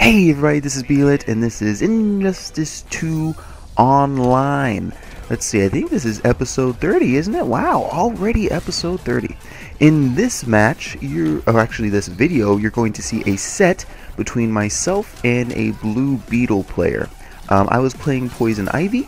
Hey everybody, this is Beelit, and this is Injustice 2 Online. Let's see, I think this is episode 30, isn't it? Wow, already episode 30. In this match, this video, you're going to see a set between myself and a Blue Beetle player. I was playing Poison Ivy.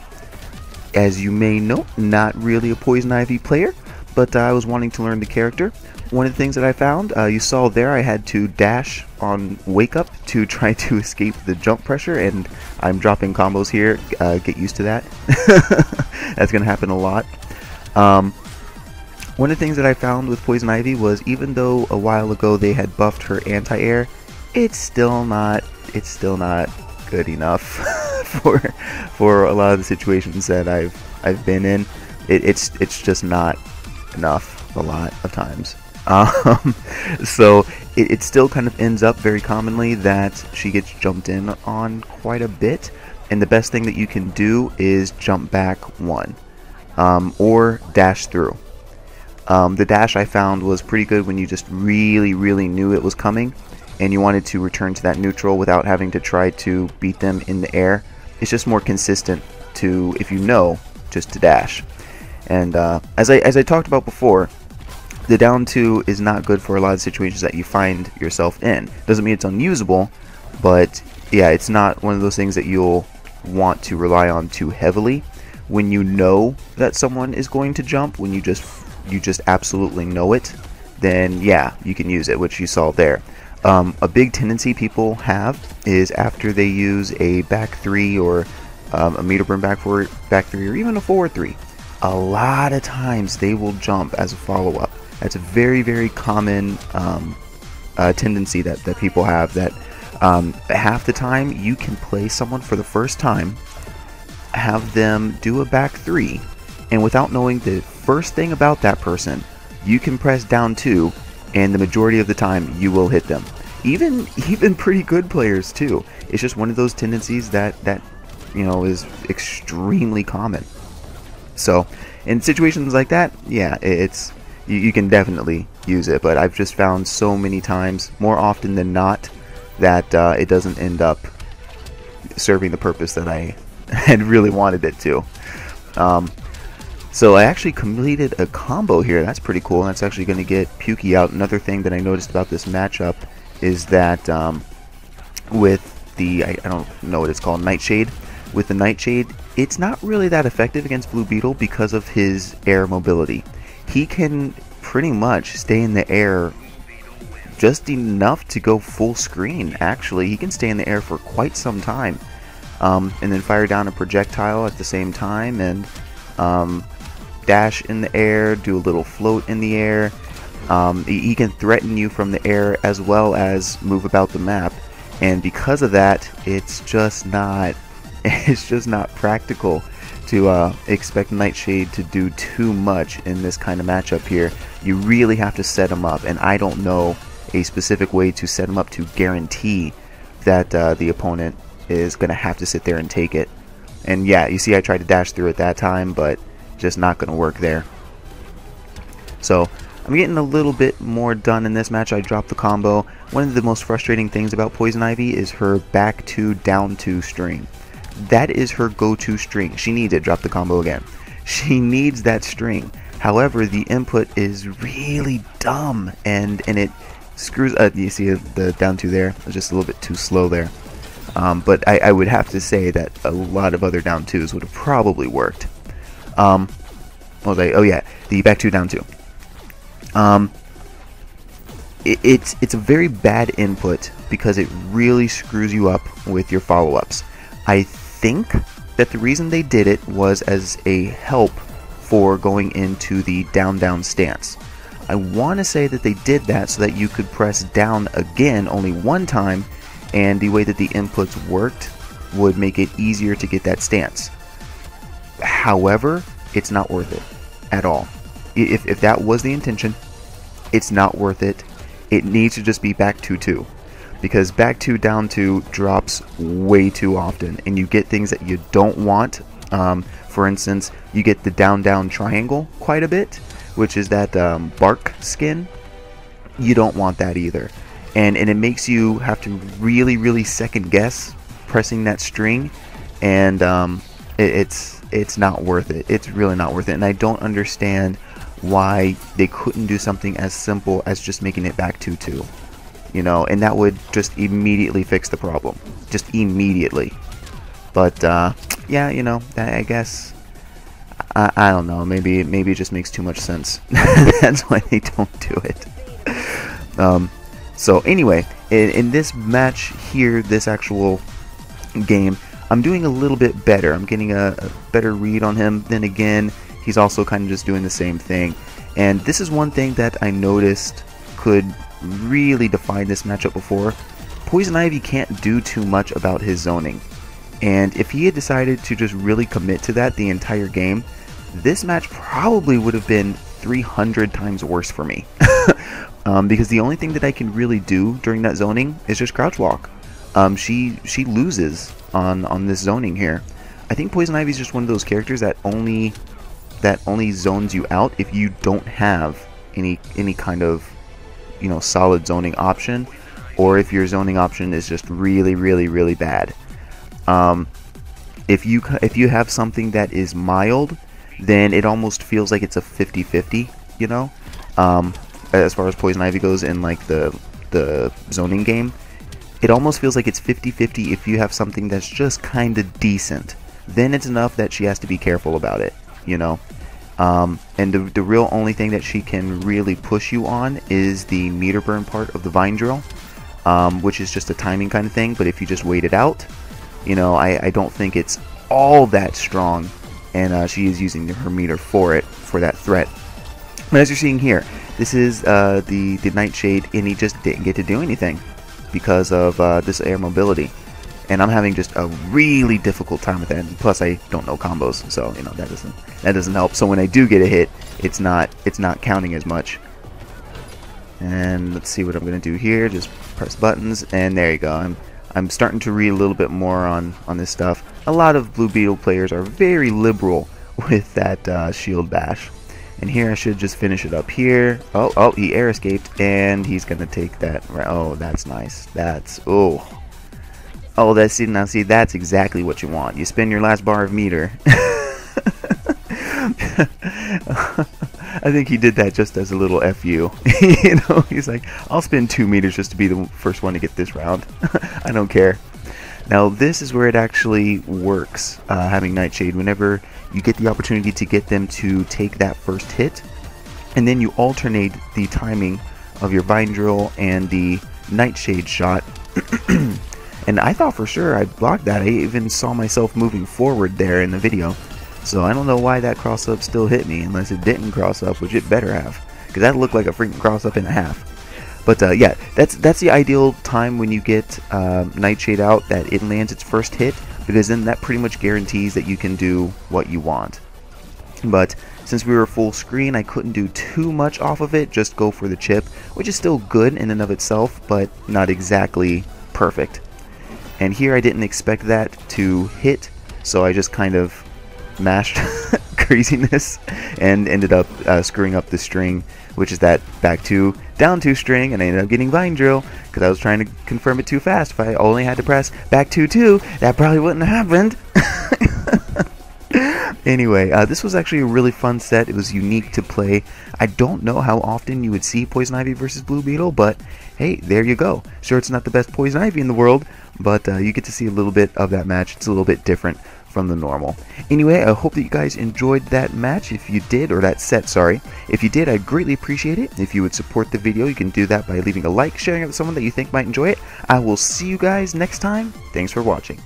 As you may know, not really a Poison Ivy player, but I was wanting to learn the character. One of the things that I found, you saw there, I had to dash on Wake Up to try to escape the jump pressure, and I'm dropping combos here. Get used to that. That's going to happen a lot. One of the things that I found with Poison Ivy was, even though a while ago they had buffed her anti-air, it's still not good enough for a lot of the situations that I've been in. It's just not enough a lot of times. So it still kind of ends up very commonly that she gets jumped in on quite a bit, and the best thing that you can do is jump back one, or dash through. The dash I found was pretty good when you just really knew it was coming and you wanted to return to that neutral without having to try to beat them in the air. It's just more consistent to, if you know, just to dash. And as I talked about before, the down 2 is not good for a lot of situations that you find yourself in. Doesn't mean it's unusable, but yeah, it's not one of those things that you'll want to rely on too heavily. When you know that someone is going to jump, when you just absolutely know it, then yeah, you can use it, which you saw there. A big tendency people have is after they use a back 3 or a meter burn back 3 or even a forward 3, a lot of times they will jump as a follow-up. That's a very common tendency that people have, that half the time you can play someone for the first time, have them do a back 3, and without knowing the first thing about that person, you can press down 2, and the majority of the time you will hit them. Even pretty good players too. It's just one of those tendencies that you know, is extremely common. So in situations like that, yeah, you can definitely use it, but I've just found so many times, more often than not, that it doesn't end up serving the purpose that I had really wanted it to. So I actually completed a combo here. That's pretty cool. That's actually going to get Pukey out. Another thing that I noticed about this matchup is that with the, I don't know what it's called, Nightshade. With the Nightshade, it's not really that effective against Blue Beetle because of his air mobility. He can pretty much stay in the air just enough to go full screen. Actually, he can stay in the air for quite some time, and then fire down a projectile at the same time, and dash in the air, do a little float in the air. He can threaten you from the air as well as move about the map, and because of that, it's just not practical to expect Nightshade to do too much in this kind of matchup here. You really have to set him up, and I don't know a specific way to set him up to guarantee that the opponent is going to have to sit there and take it. And yeah, you see I tried to dash through at that time, but just not going to work there. So I'm getting a little bit more done in this match. I dropped the combo. One of the most frustrating things about Poison Ivy is her back 2 down 2 string. That is her go-to string. She needs it. Drop the combo again. She needs that string. However, the input is really dumb, and it screws. You see the down 2 there? It's just a little bit too slow there. But I would have to say that a lot of other down 2s would have probably worked. What was I? Oh yeah, the back 2 down 2. It's a very bad input because it really screws you up with your follow-ups. I think that the reason they did it was as a help for going into the down stance. I want to say that they did that so that you could press down again only one time, and the way that the inputs worked would make it easier to get that stance. However, it's not worth it at all. If that was the intention, it's not worth it. It needs to just be back 2-2. Because back 2 down 2 drops way too often, and you get things that you don't want. For instance, you get the down triangle quite a bit, which is that bark skin. You don't want that either. and it makes you have to really second guess pressing that string, and it's not worth it. It's really not worth it, and I don't understand why they couldn't do something as simple as just making it back 2-2, you know, and that would just immediately fix the problem, just immediately. But yeah, you know, I guess I don't know, maybe it just makes too much sense. That's why they don't do it. So anyway, in this match here, this actual game, I'm doing a little bit better. I'm getting a better read on him. Then again, he's also kind of just doing the same thing. And this is one thing that I noticed could really define this matchup before. Poison Ivy can't do too much about his zoning. And if he had decided to just really commit to that the entire game, this match probably would have been 300 times worse for me. Because the only thing that I can really do during that zoning is just crouch walk. She loses on this zoning here. I think Poison Ivy is just one of those characters that only zones you out if you don't have any kind of, you know, solid zoning option, or if your zoning option is just really bad. If you have something that is mild, then it almost feels like it's a 50-50, you know, as far as Poison Ivy goes in like the zoning game. It almost feels like it's 50-50 if you have something that's just kind of decent. Then it's enough that she has to be careful about it, you know. And the real only thing that she can really push you on is the meter burn part of the vine drill, which is just a timing kind of thing. But if you just wait it out, you know, I don't think it's all that strong, and she is using her meter for that threat. But as you're seeing here, this is the Nightshade, and he just didn't get to do anything because of this air mobility. And I'm having just a really difficult time with that. And plus, I don't know combos, so you know that doesn't help. So when I do get a hit, it's not counting as much. And let's see what I'm gonna do here. Just press buttons, and there you go. I'm starting to read a little bit more on this stuff. A lot of Blue Beetle players are very liberal with that shield bash. And here I should just finish it up here. Oh, he air escaped, and he's gonna take that. Oh, that's nice. That's now see, that's exactly what you want. You spend your last bar of meter. I think he did that just as a little FU. You know, he's like, I'll spend 2 meters just to be the first one to get this round. I don't care. Now this is where it actually works, having Nightshade. Whenever you get the opportunity to get them to take that first hit, and then you alternate the timing of your vine drill and the Nightshade shot. And I thought for sure I'd blocked that. I even saw myself moving forward there in the video. So I don't know why that cross up still hit me, unless it didn't cross up, which it better have, because that looked like a freaking cross up and a half. But yeah, that's the ideal time when you get Nightshade out, that it lands its first hit, because then that pretty much guarantees that you can do what you want. But since we were full screen, I couldn't do too much off of it, just go for the chip, which is still good in and of itself, but not exactly perfect. And here I didn't expect that to hit, so I just kind of mashed craziness and ended up screwing up the string, which is that back 2, down 2 string, and I ended up getting vine drill because I was trying to confirm it too fast. If I only had to press back 2-2, that probably wouldn't have happened. Anyway, this was actually a really fun set. It was unique to play. I don't know how often you would see Poison Ivy versus Blue Beetle, but hey, there you go. Sure, it's not the best Poison Ivy in the world, but you get to see a little bit of that match. It's a little bit different from the normal. Anyway, I hope that you guys enjoyed that match. If you did, or that set, sorry. If you did, I'd greatly appreciate it. If you would support the video, you can do that by leaving a like, sharing it with someone that you think might enjoy it. I will see you guys next time. Thanks for watching.